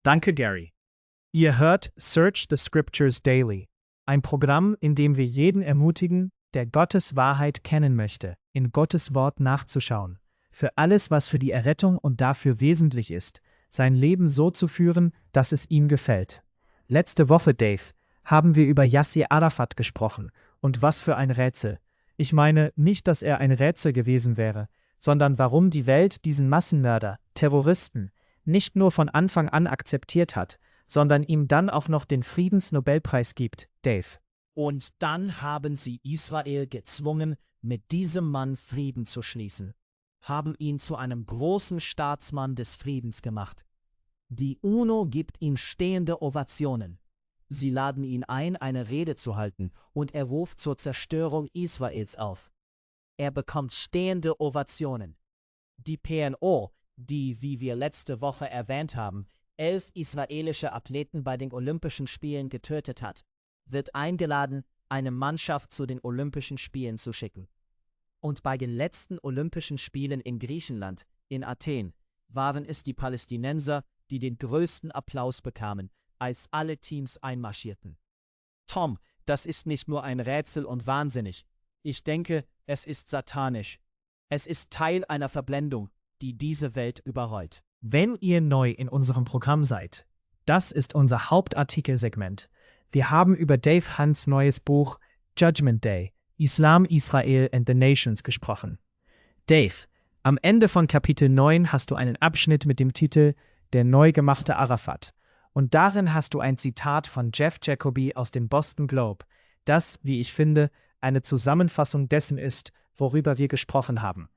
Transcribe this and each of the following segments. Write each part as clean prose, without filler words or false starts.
Danke, Gary. Ihr hört Search the Scriptures Daily, ein Programm, in dem wir jeden ermutigen, der Gottes Wahrheit kennen möchte, in Gottes Wort nachzuschauen, für alles, was für die Errettung und dafür wesentlich ist, sein Leben so zu führen, dass es ihm gefällt. Letzte Woche, Dave, haben wir über Yassir Arafat gesprochen, und was für ein Rätsel. Ich meine nicht, dass er ein Rätsel gewesen wäre, sondern warum die Welt diesen Massenmörder, Terroristen, nicht nur von Anfang an akzeptiert hat, sondern ihm dann auch noch den Friedensnobelpreis gibt, Dave. Und dann haben sie Israel gezwungen, mit diesem Mann Frieden zu schließen, haben ihn zu einem großen Staatsmann des Friedens gemacht. Die UNO gibt ihm stehende Ovationen. Sie laden ihn ein, eine Rede zu halten, und er ruft zur Zerstörung Israels auf. Er bekommt stehende Ovationen. Die PLO, die, wie wir letzte Woche erwähnt haben, 11 israelische Athleten bei den Olympischen Spielen getötet hat, wird eingeladen, eine Mannschaft zu den Olympischen Spielen zu schicken. Und bei den letzten Olympischen Spielen in Griechenland, in Athen, waren es die Palästinenser, die den größten Applaus bekamen, als alle Teams einmarschierten. Tom, das ist nicht nur ein Rätsel und wahnsinnig. Ich denke, es ist satanisch. Es ist Teil einer Verblendung, die diese Welt überrollt. Wenn ihr neu in unserem Programm seid, das ist unser Hauptartikelsegment. Wir haben über Dave Hunts neues Buch Judgment Day, Islam, Israel and the Nations gesprochen. Dave, am Ende von Kapitel 9 hast du einen Abschnitt mit dem Titel Der neu gemachte Arafat. Und darin hast du ein Zitat von Jeff Jacoby aus dem Boston Globe, das, wie ich finde, eine Zusammenfassung dessen ist, worüber wir gesprochen haben.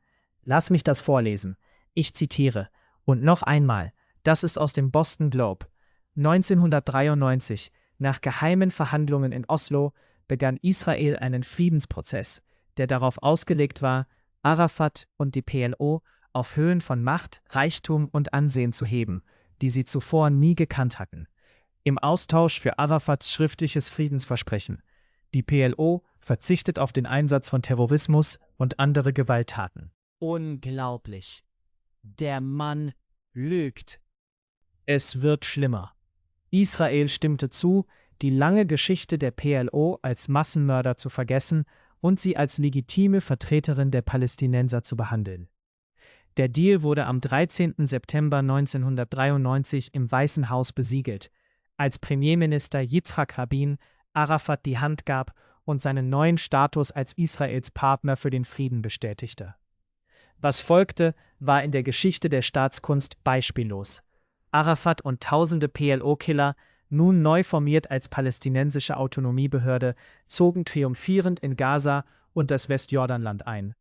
Lass mich das vorlesen. Ich zitiere. Und noch einmal, das ist aus dem Boston Globe. 1993, nach geheimen Verhandlungen in Oslo, begann Israel einen Friedensprozess, der darauf ausgelegt war, Arafat und die PLO auf Höhen von Macht, Reichtum und Ansehen zu heben, die sie zuvor nie gekannt hatten. Im Austausch für Arafats schriftliches Friedensversprechen. Die PLO verzichtet auf den Einsatz von Terrorismus und andere Gewalttaten. Unglaublich. Der Mann lügt. Es wird schlimmer. Israel stimmte zu, die lange Geschichte der PLO als Massenmörder zu vergessen und sie als legitime Vertreterin der Palästinenser zu behandeln. Der Deal wurde am 13. September 1993 im Weißen Haus besiegelt, als Premierminister Yitzhak Rabin Arafat die Hand gab und seinen neuen Status als Israels Partner für den Frieden bestätigte. Was folgte, war in der Geschichte der Staatskunst beispiellos. Arafat und tausende PLO-Killer, nun neu formiert als palästinensische Autonomiebehörde, zogen triumphierend in Gaza und das Westjordanland ein.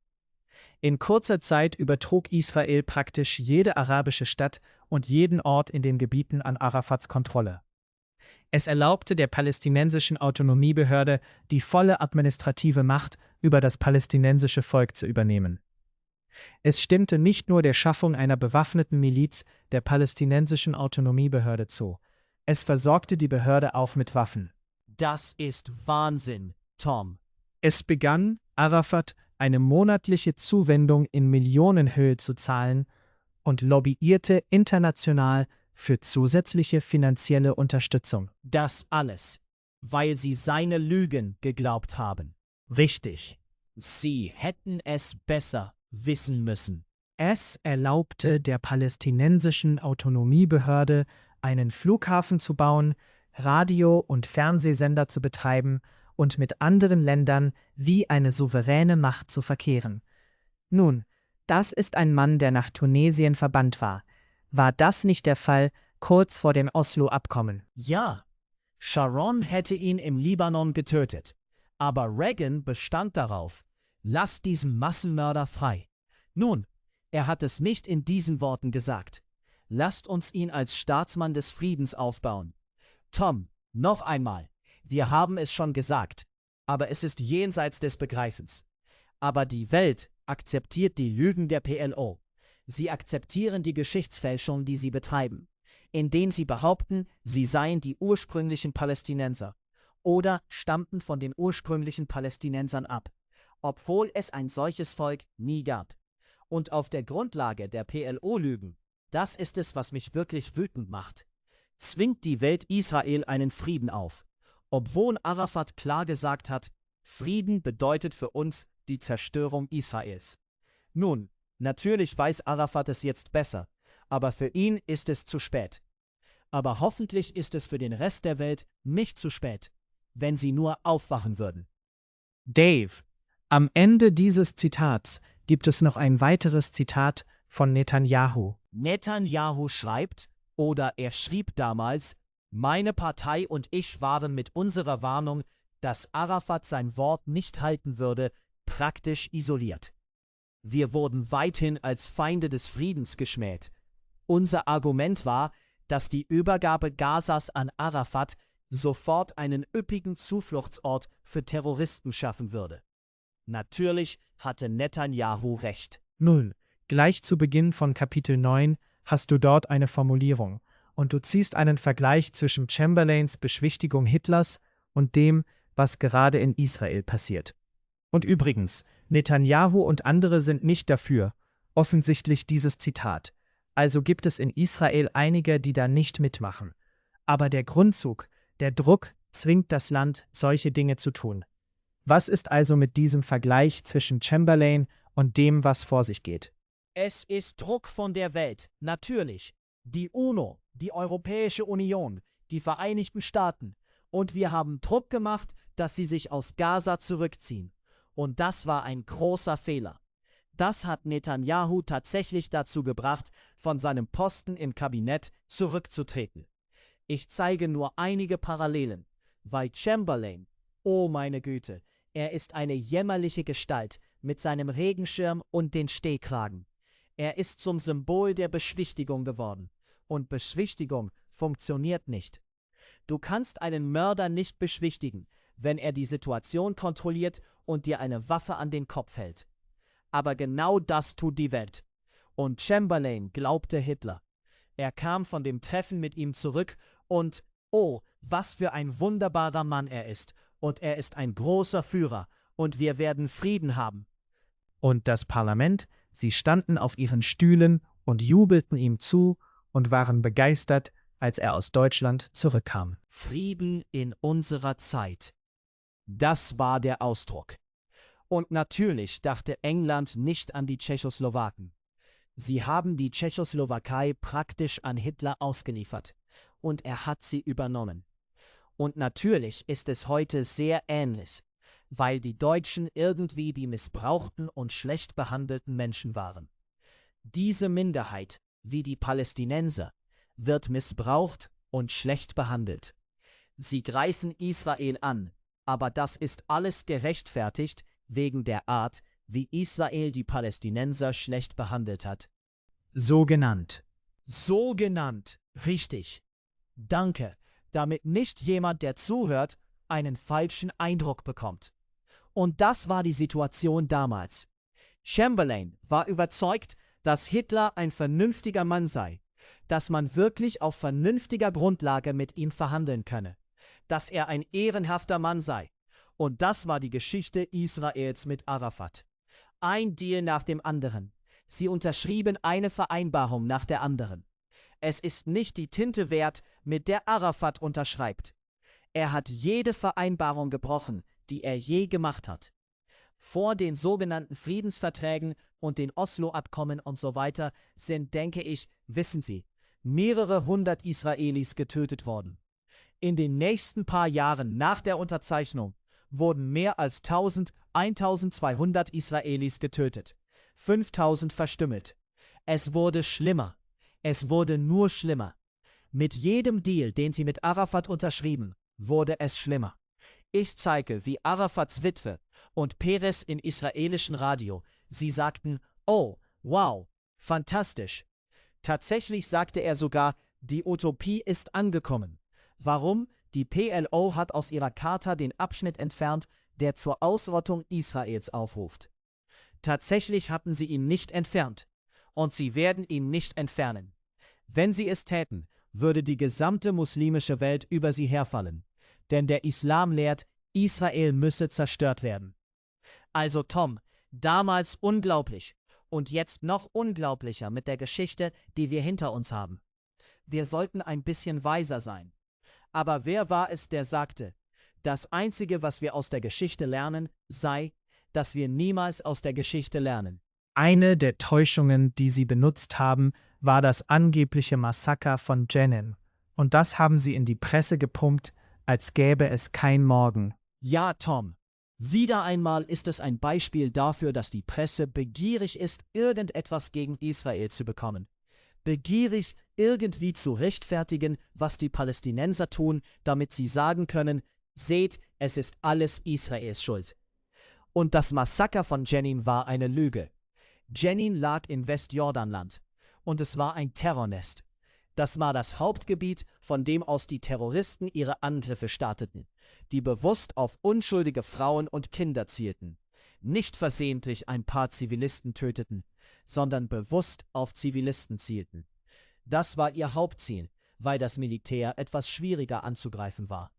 In kurzer Zeit übertrug Israel praktisch jede arabische Stadt und jeden Ort in den Gebieten an Arafats Kontrolle. Es erlaubte der palästinensischen Autonomiebehörde, die volle administrative Macht über das palästinensische Volk zu übernehmen. Es stimmte nicht nur der Schaffung einer bewaffneten Miliz der palästinensischen Autonomiebehörde zu. Es versorgte die Behörde auch mit Waffen. Das ist Wahnsinn, Tom. Es begann, Arafat eine monatliche Zuwendung in Millionenhöhe zu zahlen und lobbyierte international für zusätzliche finanzielle Unterstützung. Das alles, weil sie seine Lügen geglaubt haben. Richtig. Sie hätten es besser wissen müssen. Es erlaubte der palästinensischen Autonomiebehörde, einen Flughafen zu bauen, Radio- und Fernsehsender zu betreiben und mit anderen Ländern wie eine souveräne Macht zu verkehren. Nun, das ist ein Mann, der nach Tunesien verbannt war. War das nicht der Fall kurz vor dem Oslo-Abkommen? Ja, Sharon hätte ihn im Libanon getötet, aber Reagan bestand darauf, lasst diesen Massenmörder frei. Nun, er hat es nicht in diesen Worten gesagt. Lasst uns ihn als Staatsmann des Friedens aufbauen. Tom, noch einmal. Wir haben es schon gesagt, aber es ist jenseits des Begreifens. Aber die Welt akzeptiert die Lügen der PLO. Sie akzeptieren die Geschichtsfälschung, die sie betreiben, indem sie behaupten, sie seien die ursprünglichen Palästinenser oder stammten von den ursprünglichen Palästinensern ab, obwohl es ein solches Volk nie gab. Und auf der Grundlage der PLO-Lügen, das ist es, was mich wirklich wütend macht. zwingt die Welt Israel einen Frieden auf, obwohl Arafat klar gesagt hat, Frieden bedeutet für uns die Zerstörung Israels. Nun, natürlich weiß Arafat es jetzt besser, aber für ihn ist es zu spät. Aber hoffentlich ist es für den Rest der Welt nicht zu spät, wenn sie nur aufwachen würden. Dave, am Ende dieses Zitats gibt es noch ein weiteres Zitat von Netanyahu. Netanyahu schreibt, oder er schrieb damals, meine Partei und ich waren mit unserer Warnung, dass Arafat sein Wort nicht halten würde, praktisch isoliert. Wir wurden weithin als Feinde des Friedens geschmäht. Unser Argument war, dass die Übergabe Gazas an Arafat sofort einen üppigen Zufluchtsort für Terroristen schaffen würde. Natürlich hatte Netanyahu recht. Nun, gleich zu Beginn von Kapitel 9 hast du dort eine Formulierung und du ziehst einen Vergleich zwischen Chamberlains Beschwichtigung Hitlers und dem, was gerade in Israel passiert. Und übrigens, Netanyahu und andere sind nicht dafür, offensichtlich dieses Zitat. Also gibt es in Israel einige, die da nicht mitmachen. Aber der Grundzug, der Druck, zwingt das Land, solche Dinge zu tun. Was ist also mit diesem Vergleich zwischen Chamberlain und dem, was vor sich geht? Es ist Druck von der Welt, natürlich. Die UNO, die Europäische Union, die Vereinigten Staaten. Und wir haben Druck gemacht, dass sie sich aus Gaza zurückziehen. Und das war ein großer Fehler. Das hat Netanyahu tatsächlich dazu gebracht, von seinem Posten im Kabinett zurückzutreten. Ich zeige nur einige Parallelen, weil Chamberlain, oh meine Güte, er ist eine jämmerliche Gestalt mit seinem Regenschirm und den Stehkragen. Er ist zum Symbol der Beschwichtigung geworden. Und Beschwichtigung funktioniert nicht. Du kannst einen Mörder nicht beschwichtigen, wenn er die Situation kontrolliert und dir eine Waffe an den Kopf hält. Aber genau das tut die Welt. Und Chamberlain glaubte Hitler. Er kam von dem Treffen mit ihm zurück und, oh, was für ein wunderbarer Mann er ist. Und er ist ein großer Führer. Und wir werden Frieden haben. Und das Parlament, sie standen auf ihren Stühlen und jubelten ihm zu und waren begeistert, als er aus Deutschland zurückkam. Frieden in unserer Zeit. Das war der Ausdruck. Und natürlich dachte England nicht an die Tschechoslowaken. Sie haben die Tschechoslowakei praktisch an Hitler ausgeliefert. Und er hat sie übernommen. Und natürlich ist es heute sehr ähnlich, weil die Deutschen irgendwie die missbrauchten und schlecht behandelten Menschen waren. Diese Minderheit, wie die Palästinenser, wird missbraucht und schlecht behandelt. Sie greifen Israel an, aber das ist alles gerechtfertigt wegen der Art, wie Israel die Palästinenser schlecht behandelt hat. So genannt. So genannt, richtig. Danke, damit nicht jemand, der zuhört, einen falschen Eindruck bekommt. Und das war die Situation damals. Chamberlain war überzeugt, dass Hitler ein vernünftiger Mann sei, dass man wirklich auf vernünftiger Grundlage mit ihm verhandeln könne, dass er ein ehrenhafter Mann sei. Und das war die Geschichte Israels mit Arafat. Ein Deal nach dem anderen. Sie unterschrieben eine Vereinbarung nach der anderen. Es ist nicht die Tinte wert, mit der Arafat unterschreibt. Er hat jede Vereinbarung gebrochen, die er je gemacht hat. Vor den sogenannten Friedensverträgen und den Oslo-Abkommen und so weiter sind, denke ich, wissen Sie, mehrere hundert Israelis getötet worden. In den nächsten paar Jahren nach der Unterzeichnung wurden mehr als 1200 Israelis getötet, 5000 verstümmelt. Es wurde schlimmer. Es wurde nur schlimmer. Mit jedem Deal, den sie mit Arafat unterschrieben, wurde es schlimmer. Ich zeige, wie Arafats Witwe und Peres im israelischen Radio, sie sagten, oh, wow, fantastisch. Tatsächlich sagte er sogar, die Utopie ist angekommen. Warum? Die PLO hat aus ihrer Charta den Abschnitt entfernt, der zur Ausrottung Israels aufruft. Tatsächlich hatten sie ihn nicht entfernt. Und sie werden ihn nicht entfernen. Wenn sie es täten, würde die gesamte muslimische Welt über sie herfallen. Denn der Islam lehrt, Israel müsse zerstört werden. Also Tom, damals unglaublich und jetzt noch unglaublicher mit der Geschichte, die wir hinter uns haben. wir sollten ein bisschen weiser sein. Aber wer war es, der sagte, das Einzige, was wir aus der Geschichte lernen, sei, dass wir niemals aus der Geschichte lernen? Eine der Täuschungen, die sie benutzt haben, war das angebliche Massaker von Jenin. Und das haben sie in die Presse gepumpt, als gäbe es kein Morgen. Ja, Tom. Wieder einmal ist es ein Beispiel dafür, dass die Presse begierig ist, irgendetwas gegen Israel zu bekommen. Begierig, irgendwie zu rechtfertigen, was die Palästinenser tun, damit sie sagen können, seht, es ist alles Israels Schuld. Und das Massaker von Jenin war eine Lüge. Jenin lag in Westjordanland und es war ein Terrornest. Das war das Hauptgebiet, von dem aus die Terroristen ihre Angriffe starteten, die bewusst auf unschuldige Frauen und Kinder zielten, nicht versehentlich ein paar Zivilisten töteten, sondern bewusst auf Zivilisten zielten. Das war ihr Hauptziel, weil das Militär etwas schwieriger anzugreifen war.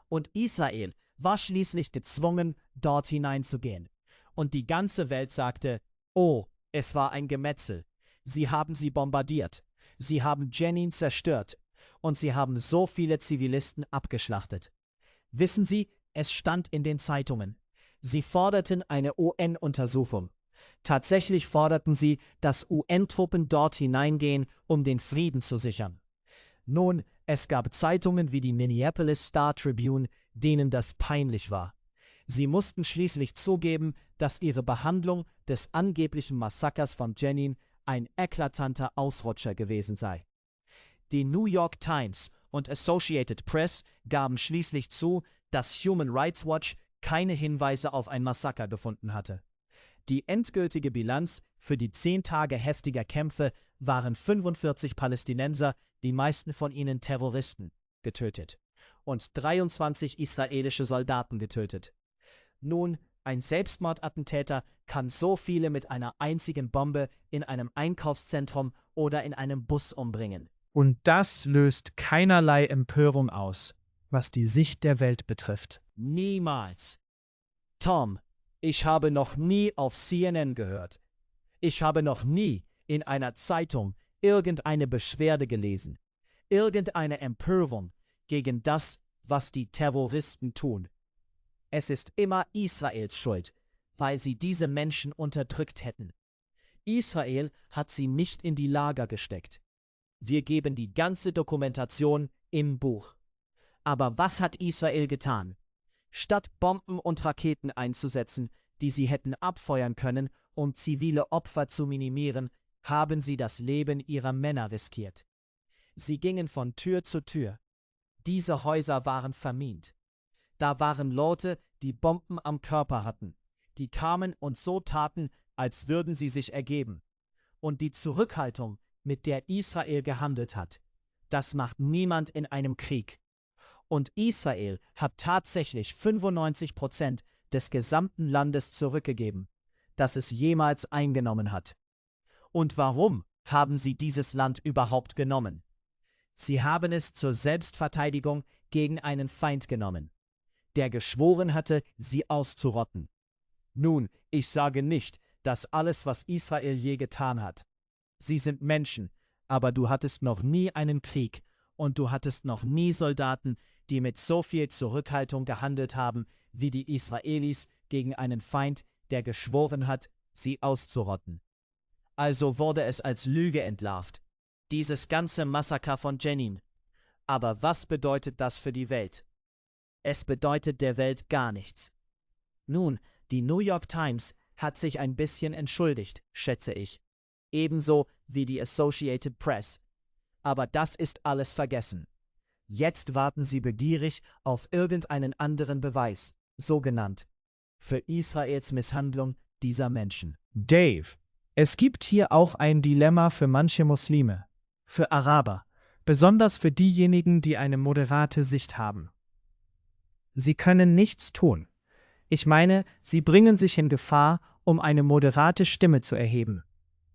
Und Israel war schließlich gezwungen, dort hineinzugehen. Und die ganze Welt sagte, oh, es war ein Gemetzel. Sie haben sie bombardiert. Sie haben Jenin zerstört. Und sie haben so viele Zivilisten abgeschlachtet. Wissen Sie, es stand in den Zeitungen. Sie forderten eine UN-Untersuchung. Tatsächlich forderten sie, dass UN-Truppen dort hineingehen, um den Frieden zu sichern. Nun, es gab Zeitungen wie die Minneapolis Star-Tribune, denen das peinlich war. Sie mussten schließlich zugeben, dass ihre Behandlung des angeblichen Massakers von Jenin ein eklatanter Ausrutscher gewesen sei. Die New York Times und Associated Press gaben schließlich zu, dass Human Rights Watch keine Hinweise auf ein Massaker gefunden hatte. Die endgültige Bilanz für die 10 Tage heftiger Kämpfe waren 45 Palästinenser, die meisten von ihnen Terroristen, getötet und 23 israelische Soldaten getötet. Nun, ein Selbstmordattentäter kann so viele mit einer einzigen Bombe in einem Einkaufszentrum oder in einem Bus umbringen. Und das löst keinerlei Empörung aus, was die Sicht der Welt betrifft. Niemals. Tom, ich habe noch nie auf CNN gehört. Ich habe noch nie in einer Zeitung irgendeine Beschwerde gelesen, irgendeine Empörung gegen das, was die Terroristen tun. Es ist immer Israels Schuld, weil sie diese Menschen unterdrückt hätten. Israel hat sie nicht in die Lager gesteckt. Wir geben die ganze Dokumentation im Buch. Aber was hat Israel getan? Statt Bomben und Raketen einzusetzen, die sie hätten abfeuern können, um zivile Opfer zu minimieren, haben sie das Leben ihrer Männer riskiert. Sie gingen von Tür zu Tür. Diese Häuser waren vermint. Da waren Leute, die Bomben am Körper hatten. Die kamen und so taten, als würden sie sich ergeben. Und die Zurückhaltung, mit der Israel gehandelt hat, das macht niemand in einem Krieg. Und Israel hat tatsächlich 95% des gesamten Landes zurückgegeben, das es jemals eingenommen hat. Und warum haben sie dieses Land überhaupt genommen? Sie haben es zur Selbstverteidigung gegen einen Feind genommen, der geschworen hatte, sie auszurotten. Nun, ich sage nicht, dass alles, was Israel je getan hat. Sie sind Menschen, aber du hattest noch nie einen Krieg und du hattest noch nie Soldaten, die mit so viel Zurückhaltung gehandelt haben, wie die Israelis gegen einen Feind, der geschworen hat, sie auszurotten. Also wurde es als Lüge entlarvt, dieses ganze Massaker von Jenin. Aber was bedeutet das für die Welt? Es bedeutet der Welt gar nichts. Nun, die New York Times hat sich ein bisschen entschuldigt, schätze ich. Ebenso wie die Associated Press. Aber das ist alles vergessen. Jetzt warten sie begierig auf irgendeinen anderen Beweis, so genannt, für Israels Misshandlung dieser Menschen. Dave, es gibt hier auch ein Dilemma für manche Muslime, für Araber, besonders für diejenigen, die eine moderate Sicht haben. Sie können nichts tun. Ich meine, sie bringen sich in Gefahr, um eine moderate Stimme zu erheben.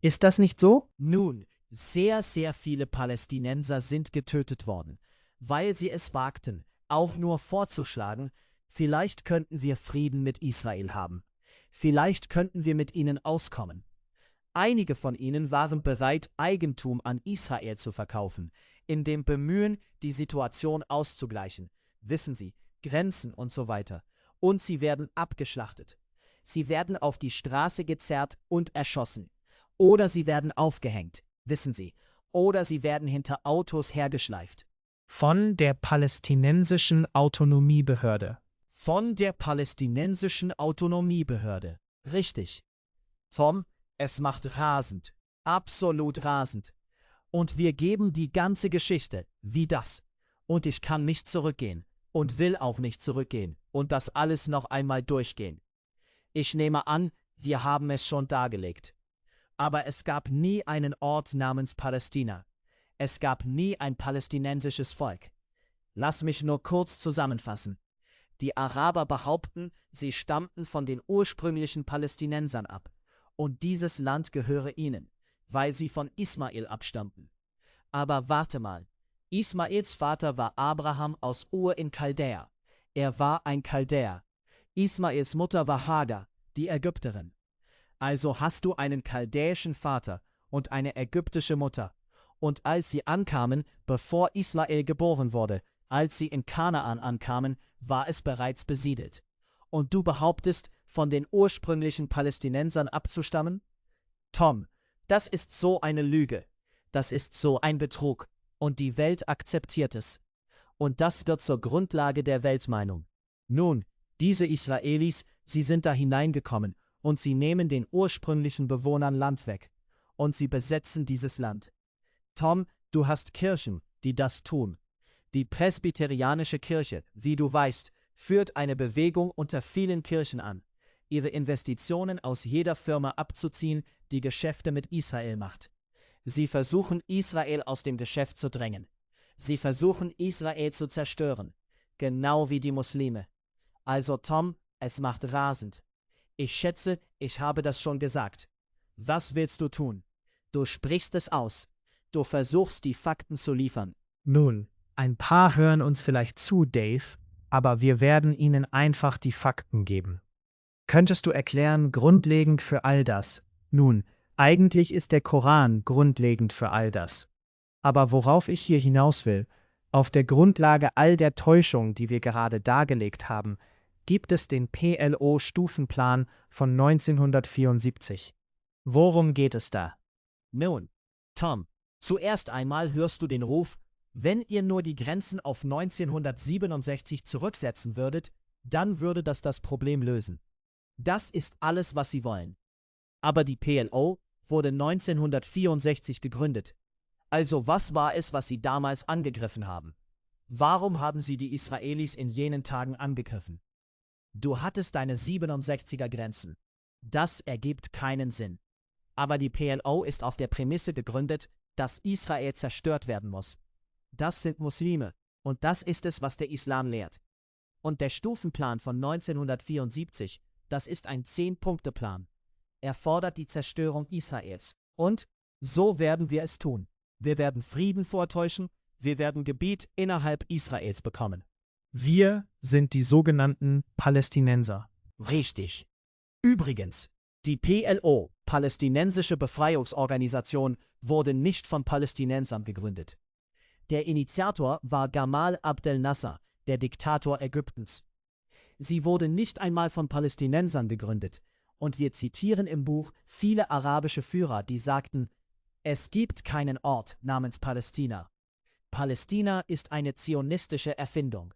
Ist das nicht so? Nun, sehr, sehr viele Palästinenser sind getötet worden, weil sie es wagten, auch nur vorzuschlagen, vielleicht könnten wir Frieden mit Israel haben. Vielleicht könnten wir mit ihnen auskommen. Einige von ihnen waren bereit, Eigentum an Israel zu verkaufen, in dem Bemühen, die Situation auszugleichen. Wissen Sie, Grenzen und so weiter. Und sie werden abgeschlachtet. Sie werden auf die Straße gezerrt und erschossen. Oder sie werden aufgehängt, wissen Sie. Oder sie werden hinter Autos hergeschleift. Von der palästinensischen Autonomiebehörde. Von der palästinensischen Autonomiebehörde. Richtig. Tom, es macht rasend. Absolut rasend. Und wir geben die ganze Geschichte, wie das. Und ich kann nicht zurückgehen. Und will auch nicht zurückgehen. Und das alles noch einmal durchgehen. Ich nehme an, wir haben es schon dargelegt. Aber es gab nie einen Ort namens Palästina. Es gab nie ein palästinensisches Volk. Lass mich nur kurz zusammenfassen. Die Araber behaupten, sie stammten von den ursprünglichen Palästinensern ab. Und dieses Land gehöre ihnen, weil sie von Ismael abstammten. Aber warte mal. Ismaels Vater war Abraham aus Ur in Chaldäa. Er war ein Chaldäer. Ismaels Mutter war Hagar, die Ägypterin. Also hast du einen chaldäischen Vater und eine ägyptische Mutter. Und als sie ankamen, bevor Israel geboren wurde, als sie in Kanaan ankamen, war es bereits besiedelt. Und du behauptest, von den ursprünglichen Palästinensern abzustammen? Tom, das ist so eine Lüge. Das ist so ein Betrug. Und die Welt akzeptiert es. Und das wird zur Grundlage der Weltmeinung. Nun, diese Israelis, sie sind da hineingekommen und sie nehmen den ursprünglichen Bewohnern Land weg. Und sie besetzen dieses Land. Tom, du hast Kirchen, die das tun. Die presbyterianische Kirche, wie du weißt, führt eine Bewegung unter vielen Kirchen an, ihre Investitionen aus jeder Firma abzuziehen, die Geschäfte mit Israel macht. Sie versuchen, Israel aus dem Geschäft zu drängen. Sie versuchen, Israel zu zerstören, genau wie die Muslime. Also Tom, es macht rasend. Ich schätze, ich habe das schon gesagt. Was willst du tun? Du sprichst es aus. Du versuchst, die Fakten zu liefern. Nun, ein paar hören uns vielleicht zu, Dave, aber wir werden ihnen einfach die Fakten geben. Könntest du erklären, grundlegend für all das? Nun, eigentlich ist der Koran grundlegend für all das. Aber worauf ich hier hinaus will, auf der Grundlage all der Täuschung, die wir gerade dargelegt haben, gibt es den PLO-Stufenplan von 1974. Worum geht es da? Nun, Tom, zuerst einmal hörst du den Ruf, wenn ihr nur die Grenzen auf 1967 zurücksetzen würdet, dann würde das Problem lösen. Das ist alles, was sie wollen. Aber die PLO wurde 1964 gegründet. Also was war es, was sie damals angegriffen haben? Warum haben sie die Israelis in jenen Tagen angegriffen? Du hattest deine 67er Grenzen. Das ergibt keinen Sinn. Aber die PLO ist auf der Prämisse gegründet, dass Israel zerstört werden muss. Das sind Muslime, und das ist es, was der Islam lehrt. Und der Stufenplan von 1974, das ist ein 10-Punkte-Plan. Er fordert die Zerstörung Israels. Und so werden wir es tun. Wir werden Frieden vortäuschen, wir werden Gebiet innerhalb Israels bekommen. Wir sind die sogenannten Palästinenser. Richtig. Übrigens, die PLO, Palästinensische Befreiungsorganisation, wurde nicht von Palästinensern gegründet. Der Initiator war Gamal Abdel Nasser, der Diktator Ägyptens. Sie wurde nicht einmal von Palästinensern gegründet, und wir zitieren im Buch viele arabische Führer, die sagten, es gibt keinen Ort namens Palästina. Palästina ist eine zionistische Erfindung.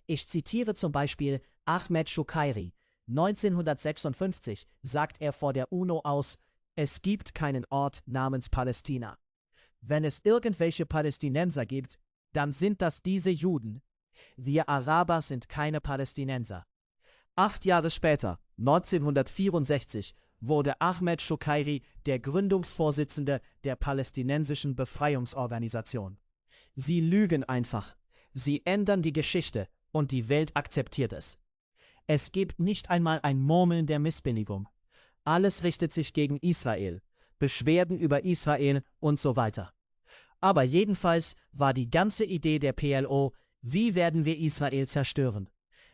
Ich zitiere zum Beispiel Ahmed Shoukairi. 1956 sagt er vor der UNO aus, es gibt keinen Ort namens Palästina. Wenn es irgendwelche Palästinenser gibt, dann sind das diese Juden. Wir Araber sind keine Palästinenser. 8 Jahre später, 1964, wurde Ahmed Shoukairi der Gründungsvorsitzende der Palästinensischen Befreiungsorganisation. Sie lügen einfach. Sie ändern die Geschichte und die Welt akzeptiert es. Es gibt nicht einmal ein Murmeln der Missbilligung. Alles richtet sich gegen Israel, Beschwerden über Israel und so weiter. Aber jedenfalls war die ganze Idee der PLO, wie werden wir Israel zerstören?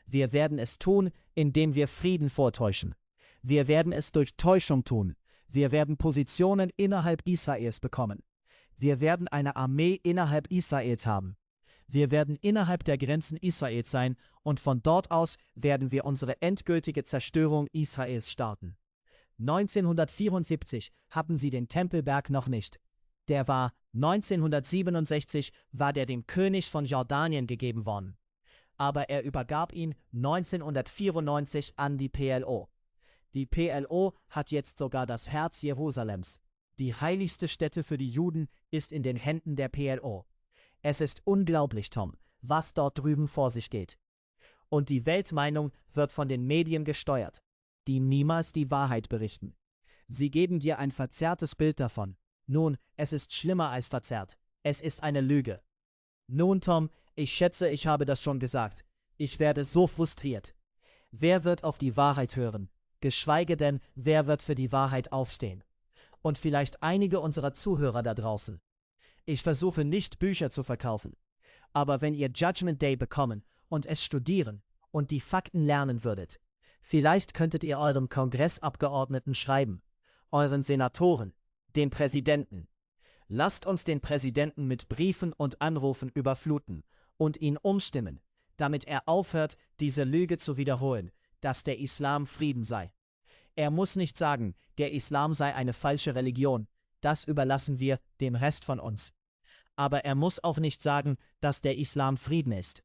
Wir werden es tun, indem wir Frieden vortäuschen. Wir werden es durch Täuschung tun. Wir werden Positionen innerhalb Israels bekommen. Wir werden eine Armee innerhalb Israels haben. Wir werden innerhalb der Grenzen Israels sein und von dort aus werden wir unsere endgültige Zerstörung Israels starten. 1974 hatten sie den Tempelberg noch nicht. 1967 war der dem König von Jordanien gegeben worden. Aber er übergab ihn 1994 an die PLO. Die PLO hat jetzt sogar das Herz Jerusalems. Die heiligste Stätte für die Juden ist in den Händen der PLO. Es ist unglaublich, Tom, was dort drüben vor sich geht. Und die Weltmeinung wird von den Medien gesteuert, die niemals die Wahrheit berichten. Sie geben dir ein verzerrtes Bild davon. Nun, es ist schlimmer als verzerrt. Es ist eine Lüge. Nun, Tom, ich schätze, ich habe das schon gesagt. Ich werde so frustriert. Wer wird auf die Wahrheit hören? Geschweige denn, wer wird für die Wahrheit aufstehen? Und vielleicht einige unserer Zuhörer da draußen. Ich versuche nicht, Bücher zu verkaufen. Aber wenn ihr Judgment Day bekommen und es studieren und die Fakten lernen würdet, vielleicht könntet ihr eurem Kongressabgeordneten schreiben, euren Senatoren, den Präsidenten. Lasst uns den Präsidenten mit Briefen und Anrufen überfluten und ihn umstimmen, damit er aufhört, diese Lüge zu wiederholen, dass der Islam Frieden sei. Er muss nicht sagen, der Islam sei eine falsche Religion, das überlassen wir dem Rest von uns. Aber er muss auch nicht sagen, dass der Islam Frieden ist.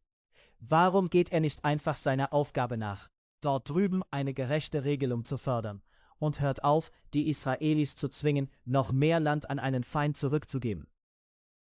Warum geht er nicht einfach seiner Aufgabe nach, dort drüben eine gerechte Regelung zu fördern, und hört auf, die Israelis zu zwingen, noch mehr Land an einen Feind zurückzugeben?